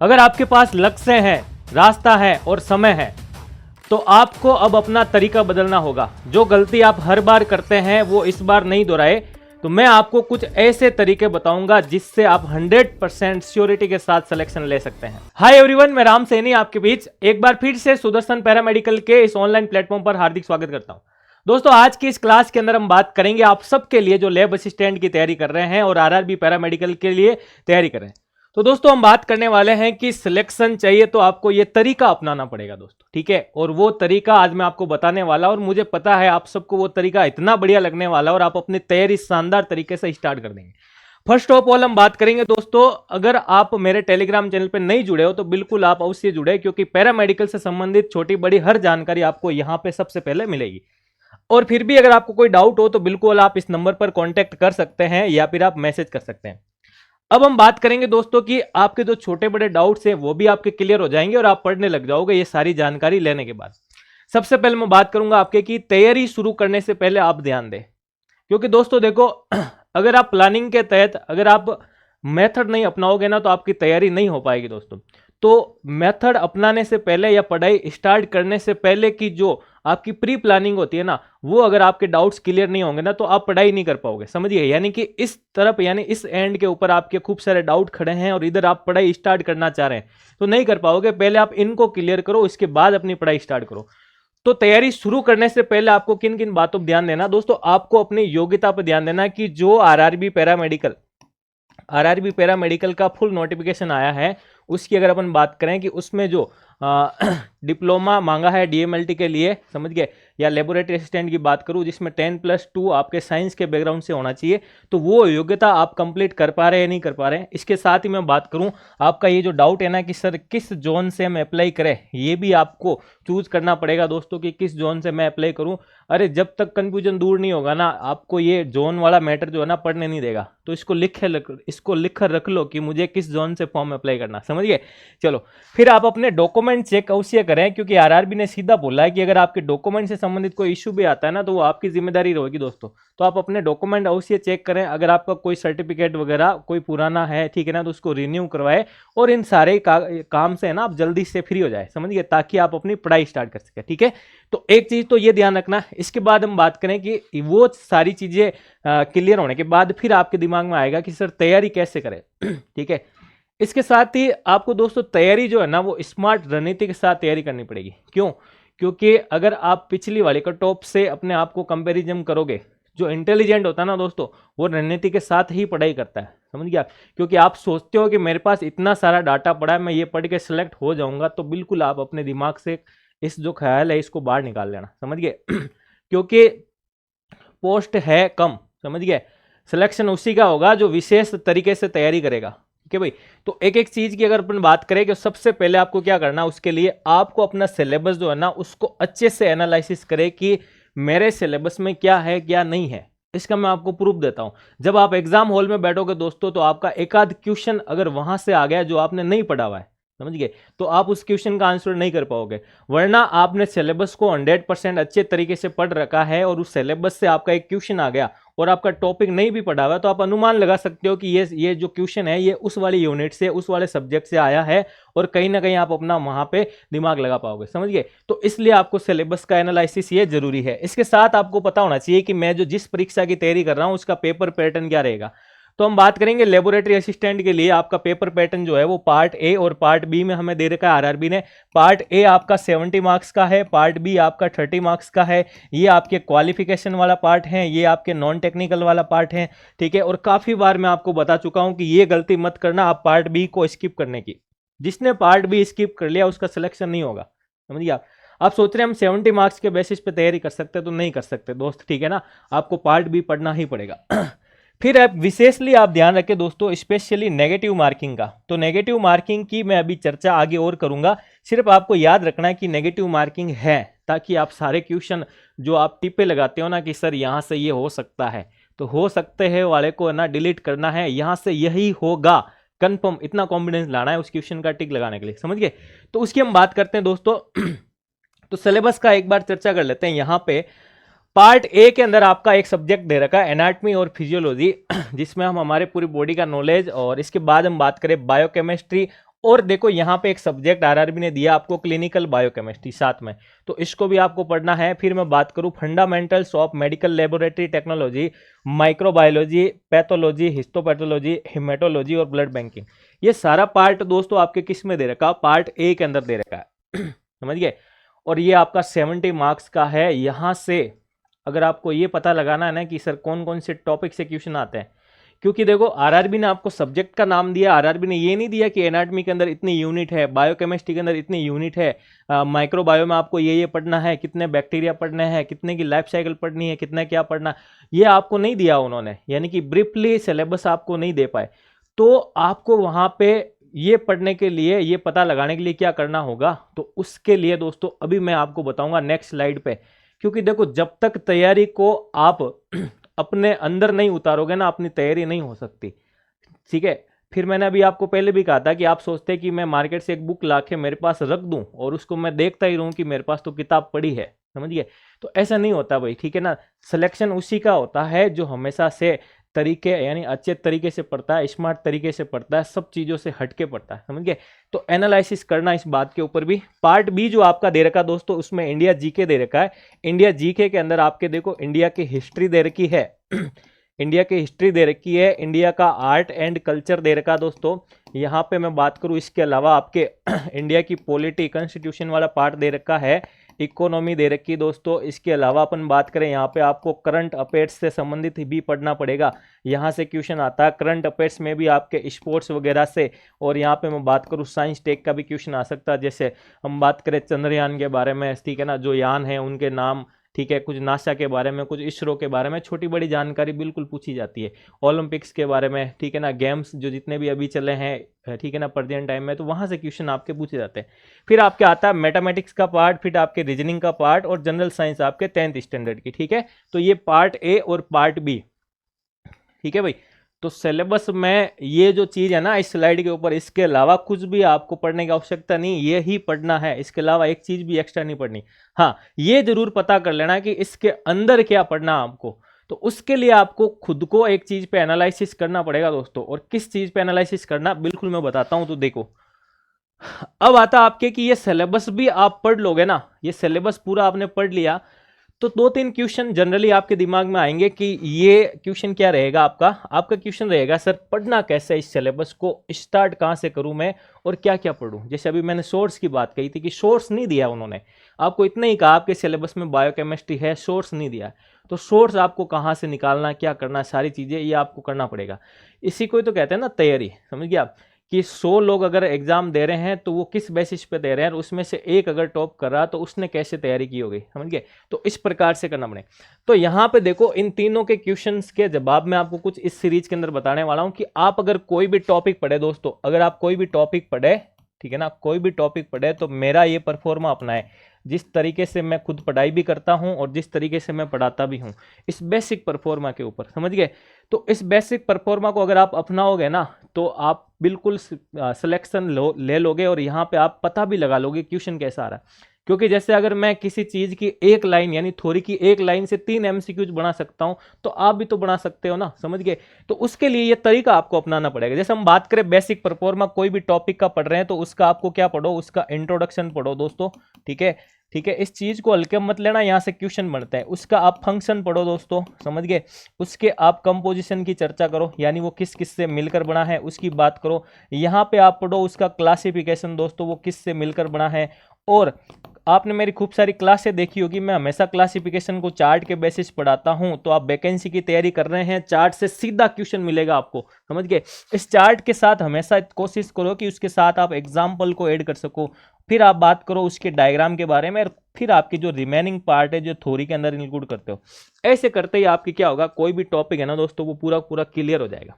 अगर आपके पास लक्ष्य है, रास्ता है और समय है तो आपको अब अपना तरीका बदलना होगा। जो गलती आप हर बार करते हैं वो इस बार नहीं दोहराए। तो मैं आपको कुछ ऐसे तरीके बताऊंगा जिससे आप 100% श्योरिटी के साथ सिलेक्शन ले सकते हैं। हाय एवरीवन, मैं राम सैनी आपके बीच एक बार फिर से सुदर्शन पैरामेडिकल के इस ऑनलाइन प्लेटफॉर्म पर हार्दिक स्वागत करता हूं। दोस्तों, आज की इस क्लास के अंदर हम बात करेंगे आप सबके लिए जो लैब असिस्टेंट की तैयारी कर रहे हैं और आरआरबी पैरामेडिकल के लिए तैयारी कर रहे हैं। तो दोस्तों, हम बात करने वाले हैं कि सिलेक्शन चाहिए तो आपको ये तरीका अपनाना पड़ेगा दोस्तों, ठीक है। और वो तरीका आज मैं आपको बताने वाला, और मुझे पता है आप सबको वो तरीका इतना बढ़िया लगने वाला और आप अपनी तैयारी शानदार तरीके से स्टार्ट कर देंगे। फर्स्ट ऑफ ऑल हम बात करेंगे दोस्तों, अगर आप मेरे टेलीग्राम चैनल पर नहीं जुड़े हो तो बिल्कुल आप अवश्य जुड़े, क्योंकि पैरामेडिकल से संबंधित छोटी बड़ी हर जानकारी आपको यहाँ पे सबसे पहले मिलेगी। और फिर भी अगर आपको कोई डाउट हो तो बिल्कुल आप इस नंबर पर कांटेक्ट कर सकते हैं या फिर आप मैसेज कर सकते हैं। अब हम बात करेंगे दोस्तों कि आपके जो छोटे बड़े डाउट्स हैं वो भी आपके क्लियर हो जाएंगे और आप पढ़ने लग जाओगे ये सारी जानकारी लेने के बाद। सबसे पहले मैं बात करूंगा आपके कि तैयारी शुरू करने से पहले आप ध्यान दें, क्योंकि दोस्तों देखो, अगर आप प्लानिंग के तहत अगर आप मेथड नहीं अपनाओगे ना तो आपकी तैयारी नहीं हो पाएगी दोस्तों। तो मेथड अपनाने से पहले या पढ़ाई स्टार्ट करने से पहले की जो आपकी प्री प्लानिंग होती है ना, वो अगर आपके डाउट्स क्लियर नहीं होंगे ना तो आप पढ़ाई नहीं कर पाओगे, समझिए। यानी कि इस तरफ यानी इस एंड के ऊपर आपके खूब सारे डाउट खड़े हैं और इधर आप पढ़ाई स्टार्ट करना चाह रहे हैं तो नहीं कर पाओगे। पहले आप इनको क्लियर करो, इसके बाद अपनी पढ़ाई स्टार्ट करो। तो तैयारी शुरू करने से पहले आपको किन किन बातों पर ध्यान देना दोस्तों, आपको अपनी योग्यता पर ध्यान देना कि जो आरआरबी पैरामेडिकल का फुल नोटिफिकेशन आया है उसकी अगर अपन बात करें कि उसमें जो डिप्लोमा मांगा है डीएमएलटी के लिए, समझ गए, या लेबोरेटरी असिस्टेंट की बात करूं जिसमें 10+2 आपके साइंस के बैकग्राउंड से होना चाहिए, तो वो योग्यता आप कंप्लीट कर पा रहे हैं या नहीं कर पा रहे हैं। इसके साथ ही मैं बात करूं, आपका ये जो डाउट है ना कि सर किस जोन से हम अप्लाई करें, ये भी आपको चूज करना पड़ेगा दोस्तों कि किस जोन से मैं अप्लाई करूं। अरे जब तक कंफ्यूजन दूर नहीं होगा ना, आपको ये जोन वाला मैटर जो है ना पढ़ने नहीं देगा। तो इसको लिख रख लो कि मुझे किस जोन से फॉर्म अप्लाई करना, समझिए। चलो, फिर आप अपने डॉक्यूमेंट चेक अवश्य करें, क्योंकि आरआरबी ने सीधा बोला है कि अगर आपके डॉक्यूमेंट से संबंधित कोई इशू भी आता है ना तो वो आपकी जिम्मेदारी रहेगी दोस्तों। तो आप अपने डॉक्यूमेंट अवश्य चेक करें। अगर आपका कोई सर्टिफिकेट वगैरह कोई पुराना है, ठीक है ना, तो उसको रिन्यू करवाए और इन सारे काम से ना आप जल्दी से फ्री हो जाए, समझिए, ताकि आप अपनी पढ़ाई स्टार्ट कर सके, ठीक है। तो एक चीज तो ये ध्यान रखना। इसके बाद हम बात करें कि वो सारी चीजें क्लियर होने के बाद फिर आपके दिमाग में आएगा कि सर तैयारी कैसे करें, ठीक है। इसके साथ ही आपको दोस्तों तैयारी जो है ना वो स्मार्ट रणनीति के साथ तैयारी करनी पड़ेगी। क्यों? क्योंकि अगर आप पिछली वाली का टॉप से अपने आप को कंपैरिजन करोगे, जो इंटेलिजेंट होता है ना दोस्तों वो रणनीति के साथ ही पढ़ाई करता है, समझ गया। क्योंकि आप सोचते हो कि मेरे पास इतना सारा डाटा पड़ा है, मैं ये पढ़ के सिलेक्ट हो जाऊंगा, तो बिल्कुल आप अपने दिमाग से इस जो ख्याल है इसको बाहर निकाल लेना, समझ गए। क्योंकि पोस्ट है कम, समझ गए, सिलेक्शन उसी का होगा जो विशेष तरीके से तैयारी करेगा, ठीक है भाई। तो एक एक चीज की अगर अपन बात करें कि सबसे पहले आपको क्या करना, उसके लिए आपको अपना सिलेबस जो है ना उसको अच्छे से एनालिसिस करें कि मेरे सिलेबस में क्या है क्या नहीं है। इसका मैं आपको प्रूफ देता हूं। जब आप एग्जाम हॉल में बैठोगे दोस्तों तो आपका एक आध क्वेश्चन अगर वहां से आ गया जो आपने नहीं पढ़ा हुआ है, समझ गए, तो आप उस क्वेश्चन का आंसर नहीं कर पाओगे। वरना आपने सिलेबस को 100% अच्छे तरीके से पढ़ रखा है और उस सिलेबस से आपका एक क्वेश्चन आ गया और आपका टॉपिक नहीं भी पढ़ा हुआ, तो आप अनुमान लगा सकते हो कि ये जो क्वेश्चन है ये उस वाली यूनिट से, उस वाले सब्जेक्ट से आया है और कहीं ना कहीं आप अपना वहां पे दिमाग लगा पाओगे, समझ गए। तो इसलिए आपको सिलेबस का एनालिसिस ये जरूरी है। इसके साथ आपको पता होना चाहिए कि मैं जो जिस परीक्षा की तैयारी कर रहा हूं उसका पेपर पैटर्न क्या रहेगा। तो हम बात करेंगे लेबोरेटरी असिस्टेंट के लिए आपका पेपर पैटर्न जो है वो पार्ट ए और पार्ट बी में हमें दे रखा है आरआरबी ने। पार्ट ए आपका 70 मार्क्स का है, पार्ट बी आपका 30 मार्क्स का है। ये आपके क्वालिफिकेशन वाला पार्ट है, ये आपके नॉन टेक्निकल वाला पार्ट है, ठीक है। और काफी बार मैं आपको बता चुका हूं कि ये गलती मत करना आप पार्ट बी को स्किप करने की। जिसने पार्ट बी स्किप कर लिया उसका सिलेक्शन नहीं होगा, समझिए। आप सोच रहे हैं हम 70 मार्क्स के बेसिस पे तैयारी कर सकते हैं, तो नहीं कर सकते दोस्त, ठीक है ना, आपको पार्ट बी पढ़ना ही पड़ेगा। फिर आप विशेषली आप ध्यान रखें दोस्तों, स्पेशली नेगेटिव मार्किंग का। तो नेगेटिव मार्किंग की मैं अभी चर्चा आगे और करूंगा, सिर्फ आपको याद रखना है कि नेगेटिव मार्किंग है ताकि आप सारे क्वेश्चन जो आप टिप्पे लगाते हो ना कि सर यहाँ से ये हो सकता है, तो हो सकते हैं वाले को ना डिलीट करना है, यहाँ से यही होगा कंफर्म, इतना कॉन्फिडेंस लाना है उस क्वेश्चन का टिक लगाने के लिए, समझ गए। तो उसकी हम बात करते हैं दोस्तों। तो सिलेबस का एक बार चर्चा कर लेते हैं। यहाँ पे पार्ट ए के अंदर आपका एक सब्जेक्ट दे रखा है एनाटॉमी और फिजियोलॉजी, जिसमें हम हमारे पूरी बॉडी का नॉलेज, और इसके बाद हम बात करें बायोकेमिस्ट्री और देखो यहाँ पे एक सब्जेक्ट आरआरबी ने दिया आपको क्लिनिकल बायोकेमिस्ट्री साथ में, तो इसको भी आपको पढ़ना है। फिर मैं बात करूँ fundamentals of medical laboratory technology, microbiology, pathology, histopathology, haematology और ब्लड बैंकिंग, ये सारा पार्ट दोस्तों आपके किस में दे रखा, पार्ट ए के अंदर दे रखा है समझ गए। और ये आपका 70 मार्क्स का है। यहाँ से अगर आपको ये पता लगाना है ना कि सर कौन कौन से टॉपिक से क्वेश्चन आते हैं, क्योंकि देखो आरआरबी ने आपको सब्जेक्ट का नाम दिया, आरआरबी ने ये नहीं दिया कि एनाटॉमी के अंदर इतनी यूनिट है, बायोकेमिस्ट्री के अंदर इतनी यूनिट है, माइक्रोबायो में आपको ये पढ़ना है, कितने बैक्टीरिया पढ़ने हैं, कितने की लाइफ साइकिल पढ़नी है, कितना क्या पढ़ना, ये आपको नहीं दिया उन्होंने, यानी कि ब्रीफली सिलेबस आपको नहीं दे पाए। तो आपको वहाँ पे ये पढ़ने के लिए, ये पता लगाने के लिए क्या करना होगा, तो उसके लिए दोस्तों अभी मैं आपको बताऊंगा नेक्स्ट स्लाइड पे। क्योंकि देखो जब तक तैयारी को आप अपने अंदर नहीं उतारोगे ना, अपनी तैयारी नहीं हो सकती, ठीक है। फिर मैंने अभी आपको पहले भी कहा था कि आप सोचते हैं कि मैं मार्केट से एक बुक लाके मेरे पास रख दूं और उसको मैं देखता ही रहूं कि मेरे पास तो किताब पड़ी है, समझिए। तो ऐसा नहीं होता भाई, ठीक है ना। सिलेक्शन उसी का होता है जो हमेशा से तरीके, यानी अच्छे तरीके से पढ़ता है, स्मार्ट तरीके से पढ़ता है, सब चीज़ों से हट के पढ़ता है, समझ गए। तो एनालिसिस करना इस बात के ऊपर भी। पार्ट बी जो आपका दे रखा दोस्तों, उसमें इंडिया जीके दे रखा है। इंडिया जीके के अंदर आपके देखो इंडिया की हिस्ट्री दे रखी है इंडिया की हिस्ट्री दे रखी है, इंडिया का आर्ट एंड कल्चर दे रखा दोस्तों। यहाँ पे मैं बात करूँ, इसके अलावा आपके इंडिया की पॉलिटी, कॉन्स्टिट्यूशन वाला पार्ट दे रखा है, इकोनॉमी दे रखी दोस्तों। इसके अलावा अपन बात करें, यहाँ पे आपको करंट अफेयर्स से संबंधित भी पढ़ना पड़ेगा, यहाँ से क्वेश्चन आता है। करंट अफेयर्स में भी आपके स्पोर्ट्स वगैरह से, और यहाँ पे मैं बात करूँ साइंस टेक का भी क्वेश्चन आ सकता है। जैसे हम बात करें चंद्रयान के बारे में, ठीक है ना, जो यान है उनके नाम, ठीक है, कुछ नासा के बारे में, कुछ इसरो के बारे में, छोटी बड़ी जानकारी बिल्कुल पूछी जाती है। ओलंपिक्स के बारे में, ठीक है ना, गेम्स जो जितने भी अभी चले हैं, ठीक है ना, प्रेजेंट टाइम में, तो वहां से क्वेश्चन आपके पूछे जाते हैं। फिर आपके आता है मैथमेटिक्स का पार्ट, फिर आपके रीजनिंग का पार्ट और जनरल साइंस आपके 10th स्टैंडर्ड की, ठीक है। तो ये पार्ट ए और पार्ट बी, ठीक है भाई। तो सिलेबस में ये जो चीज है ना इस स्लाइड के ऊपर, इसके अलावा कुछ भी आपको पढ़ने की आवश्यकता नहीं, ये ही पढ़ना है, इसके अलावा एक चीज भी एक्स्ट्रा नहीं पढ़नी। हाँ, ये जरूर पता कर लेना कि इसके अंदर क्या पढ़ना आपको। तो उसके लिए आपको खुद को एक चीज पे एनालिसिस करना पड़ेगा दोस्तों। और किस चीज पे एनालिसिस करना, बिल्कुल मैं बताता हूं। तो देखो, अब आता आपके कि ये सिलेबस भी आप पढ़ लोगे ना, ये सिलेबस पूरा आपने पढ़ लिया, तो 2-3 क्वेश्चन जनरली आपके दिमाग में आएंगे कि ये क्वेश्चन क्या रहेगा आपका क्वेश्चन रहेगा, सर पढ़ना कैसे है, इस सिलेबस को स्टार्ट कहाँ से करूं मैं और क्या क्या पढ़ूं। जैसे अभी मैंने सोर्स की बात कही थी कि सोर्स नहीं दिया उन्होंने, आपको इतना ही कहा आपके सिलेबस में बायोकेमिस्ट्री है, सोर्स नहीं दिया। तो सोर्स आपको कहाँ से निकालना, क्या करना, सारी चीज़ें ये आपको करना पड़ेगा। इसी को तो कहते हैं ना तैयारी, समझ गया आप, कि 100 लोग अगर एग्जाम दे रहे हैं तो वो किस बेसिस पे दे रहे हैं, और उसमें से एक अगर टॉप कर रहा तो उसने कैसे तैयारी की होगी, समझ गए। तो इस प्रकार से करना पड़ेगा। तो यहाँ पे देखो, इन तीनों के क्वेश्चंस के जवाब मैं आपको कुछ इस सीरीज के अंदर बताने वाला हूँ कि आप अगर कोई भी टॉपिक पढ़े दोस्तों, अगर आप कोई भी टॉपिक पढ़े, ठीक है ना, कोई भी टॉपिक पढ़े, तो मेरा ये परफॉर्मा अपनाए, जिस तरीके से मैं खुद पढ़ाई भी करता हूं और जिस तरीके से मैं पढ़ाता भी हूं, इस बेसिक परफॉर्मा के ऊपर, समझ गए। तो इस बेसिक परफॉर्मा को अगर आप अपनाओगे ना, तो आप बिल्कुल सिलेक्शन ले लोगे, और यहाँ पे आप पता भी लगा लोगे क्वेश्चन कैसा आ रहा है। क्योंकि जैसे अगर मैं किसी चीज की एक लाइन, यानी थ्योरी की एक लाइन से 3 MCQs बना सकता हूं, तो आप भी तो बना सकते हो ना, समझ गए। तो उसके लिए ये तरीका आपको अपनाना पड़ेगा। जैसे हम बात करें बेसिक परफॉर्मा, कोई भी टॉपिक का पढ़ रहे हैं, तो उसका आपको क्या पढ़ो, उसका इंट्रोडक्शन पढ़ो दोस्तों, ठीक है। ठीक है, इस चीज को हल्के मत लेना, यहाँ से क्वेश्चन बनते हैं। उसका आप फंक्शन पढ़ो दोस्तों, समझ गए। उसके आप कंपोजिशन की चर्चा करो, यानी वो किस किस से मिलकर बना है उसकी बात करो। यहाँ पे आप पढ़ो उसका क्लासिफिकेशन दोस्तों, वो किस से मिलकर बना है। और आपने मेरी खूब सारी क्लासें देखी होगी, मैं हमेशा क्लासिफिकेशन को चार्ट के बेसिस पढ़ाता हूं। तो आप वैकेंसी की तैयारी कर रहे हैं, चार्ट से सीधा क्वेश्चन मिलेगा आपको, समझ गए। इस चार्ट के साथ हमेशा कोशिश करो कि उसके साथ आप एग्जाम्पल को ऐड कर सको। फिर आप बात करो उसके डायग्राम के बारे में, और फिर आपकी जो रिमेनिंग पार्ट है जो थ्योरी के अंदर इंक्लूड करते हो। ऐसे करते ही आपकी क्या होगा, कोई भी टॉपिक है ना दोस्तों, वो पूरा पूरा क्लियर हो जाएगा।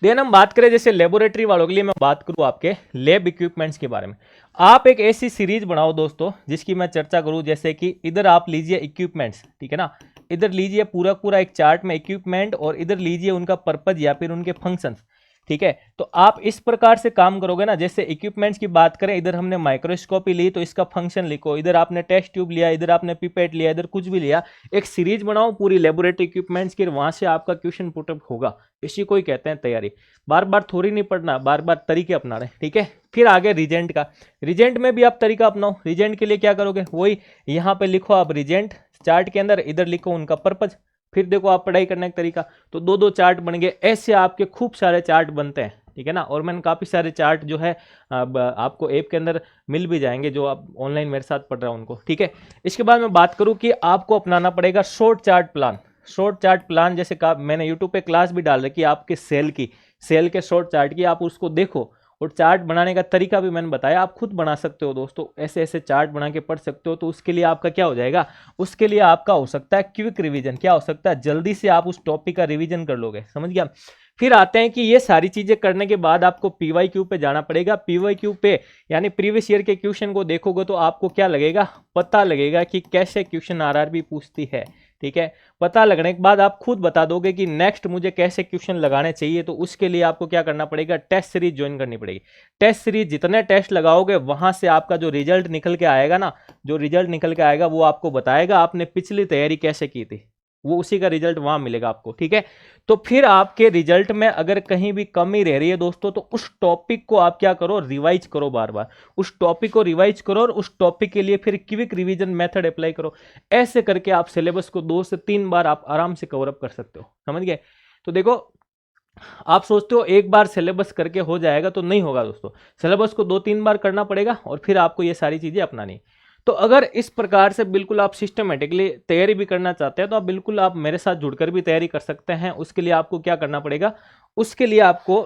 देन हम बात करें जैसे लेबोरेटरी वालों के लिए, मैं बात करूं आपके लैब इक्विपमेंट्स के बारे में। आप एक ऐसी सीरीज बनाओ दोस्तों जिसकी मैं चर्चा करूं, जैसे कि इधर आप लीजिए इक्विपमेंट्स, ठीक है ना, इधर लीजिए पूरा पूरा एक चार्ट में इक्विपमेंट, और इधर लीजिए उनका पर्पज या फिर उनके फंक्शंस। ठीक है। तो आप इस प्रकार से काम करोगे ना, जैसे इक्विपमेंट्स की बात करें, इधर हमने माइक्रोस्कोपी ली तो इसका फंक्शन लिखो, इधर आपने टेस्ट ट्यूब लिया, इधर आपने पिपेट लिया, इधर कुछ भी लिया, एक सीरीज बनाओ पूरी लेबोरेटरी इक्विपमेंट्स की, वहां से आपका क्वेश्चन पुटअप होगा। इसी को ही कहते हैं तैयारी। बार बार थोड़ी नहीं पढ़ना, बार बार तरीके अपना रहे, ठीक है। फिर आगे रिजेंट का, रिजेंट में भी आप तरीका अपनाओ। रिजेंट के लिए क्या करोगे, वही यहाँ पे लिखो आप रिजेंट चार्ट के अंदर, इधर लिखो उनका पर्पज। फिर देखो आप पढ़ाई करने का तरीका, तो दो दो चार्ट बन गए। ऐसे आपके खूब सारे चार्ट बनते हैं, ठीक है ना। और मैंने काफ़ी सारे चार्ट जो है अब आपको ऐप के अंदर मिल भी जाएंगे, जो आप ऑनलाइन मेरे साथ पढ़ रहे हो उनको, ठीक है। इसके बाद मैं बात करूं कि आपको अपनाना पड़ेगा short chart plan. Short chart plan जैसे मैंने यूट्यूब पे क्लास भी डाल रखी है आपके सेल के शॉर्ट चार्ट की, आप उसको देखो। और चार्ट बनाने का तरीका भी मैंने बताया, आप खुद बना सकते हो दोस्तों, ऐसे ऐसे चार्ट बना के पढ़ सकते हो। तो उसके लिए आपका क्या हो जाएगा, उसके लिए आपका हो सकता है क्विक रिवीजन। क्या हो सकता है, जल्दी से आप उस टॉपिक का रिवीजन कर लोगे, समझ गया। फिर आते हैं कि ये सारी चीजें करने के बाद आपको पीवाईक्यू पे जाना पड़ेगा। पीवाईक्यू पे यानी प्रीवियस ईयर के क्वेश्चन को देखोगे तो आपको क्या लगेगा, पता लगेगा कि कैसे क्वेश्चन आरआरबी पूछती है, ठीक है। पता लगने के बाद आप खुद बता दोगे कि नेक्स्ट मुझे कैसे क्वेश्चन लगाने चाहिए। तो उसके लिए आपको क्या करना पड़ेगा, टेस्ट सीरीज ज्वाइन करनी पड़ेगी। टेस्ट सीरीज जितने टेस्ट लगाओगे वहां से आपका जो रिजल्ट निकल के आएगा ना, जो रिजल्ट निकल के आएगा वो आपको बताएगा आपने पिछली तैयारी कैसे की थी, वो उसी का रिजल्ट वहां मिलेगा आपको, ठीक है। तो फिर आपके रिजल्ट में अगर कहीं भी कमी रह रही है दोस्तों, तो उस टॉपिक को आप क्या करो, रिवाइज करो, बार बार उस टॉपिक को रिवाइज करो और उस टॉपिक के लिए फिर क्विक रिवीजन मेथड अप्लाई करो। ऐसे करके आप सिलेबस को 2 से 3 बार आप आराम से कवर अप कर सकते हो, समझ गए। तो देखो, आप सोचते हो एक बार सिलेबस करके हो जाएगा, तो नहीं होगा दोस्तों। सिलेबस को 2-3 बार करना पड़ेगा और फिर आपको ये सारी चीजें अपनानी। तो अगर इस प्रकार से बिल्कुल आप सिस्टमेटिकली तैयारी भी करना चाहते हैं, तो आप बिल्कुल आप मेरे साथ जुड़कर भी तैयारी कर सकते हैं। उसके लिए आपको क्या करना पड़ेगा, उसके लिए आपको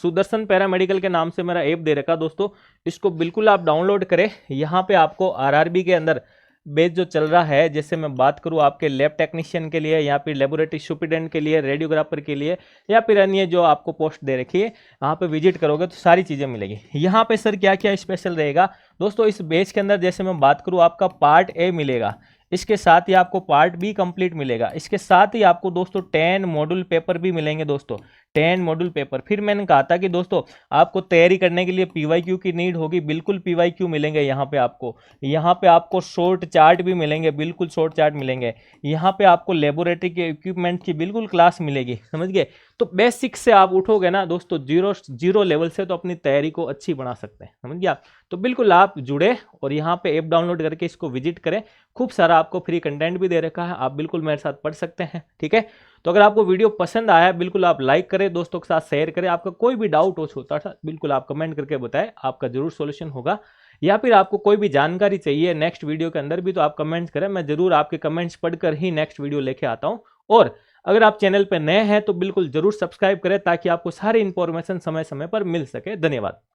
सुदर्शन पैरामेडिकल के नाम से मेरा ऐप दे रखा दोस्तों, इसको बिल्कुल आप डाउनलोड करें। यहाँ पे आपको आरआरबी के अंदर बेस जो चल रहा है, जैसे मैं बात करूं आपके लैब टेक्नीशियन के लिए, या फिर लेबोरेटरी सुपरिटेंडेंट के लिए, रेडियोग्राफर के लिए, या फिर अन्य जो आपको पोस्ट दे रखी है, यहाँ पे विजिट करोगे तो सारी चीज़ें मिलेगी। यहाँ पे सर क्या क्या स्पेशल रहेगा दोस्तों, इस बेस के अंदर जैसे मैं बात करूँ, आपका पार्ट ए मिलेगा, इसके साथ ही आपको पार्ट बी कंप्लीट मिलेगा, इसके साथ ही आपको दोस्तों 10 मॉड्यूल पेपर भी मिलेंगे दोस्तों, 10 मॉड्यूल पेपर। फिर मैंने कहा था कि दोस्तों आपको तैयारी करने के लिए पीवाईक्यू की नीड होगी, बिल्कुल पीवाईक्यू मिलेंगे यहाँ पे आपको शॉर्ट चार्ट भी मिलेंगे, बिल्कुल शॉर्ट चार्ट मिलेंगे। यहाँ पे आपको लेबोरेटरी के इक्विपमेंट की बिल्कुल क्लास मिलेगी, समझ गए। तो बेसिक से आप उठोगे ना दोस्तों, जीरो लेवल से, तो अपनी तैयारी को अच्छी बना सकते हैं, समझ गया। तो बिल्कुल आप जुड़े और यहाँ पे ऐप डाउनलोड करके इसको विजिट करें। खूब सारा आपको फ्री कंटेंट भी दे रखा है, आप बिल्कुल मेरे साथ पढ़ सकते हैं, ठीक है। तो अगर आपको वीडियो पसंद आया, बिल्कुल आप लाइक करें, दोस्तों के साथ शेयर करें। आपका कोई भी डाउट हो छोटा सा, बिल्कुल आप कमेंट करके बताएं, आपका जरूर सॉल्यूशन होगा। या फिर आपको कोई भी जानकारी चाहिए नेक्स्ट वीडियो के अंदर भी, तो आप कमेंट्स करें, मैं जरूर आपके कमेंट्स पढ़कर ही नेक्स्ट वीडियो लेके आता हूँ। और अगर आप चैनल पर नए हैं तो बिल्कुल जरूर सब्सक्राइब करें, ताकि आपको सारी इंफॉर्मेशन समय समय पर मिल सके। धन्यवाद।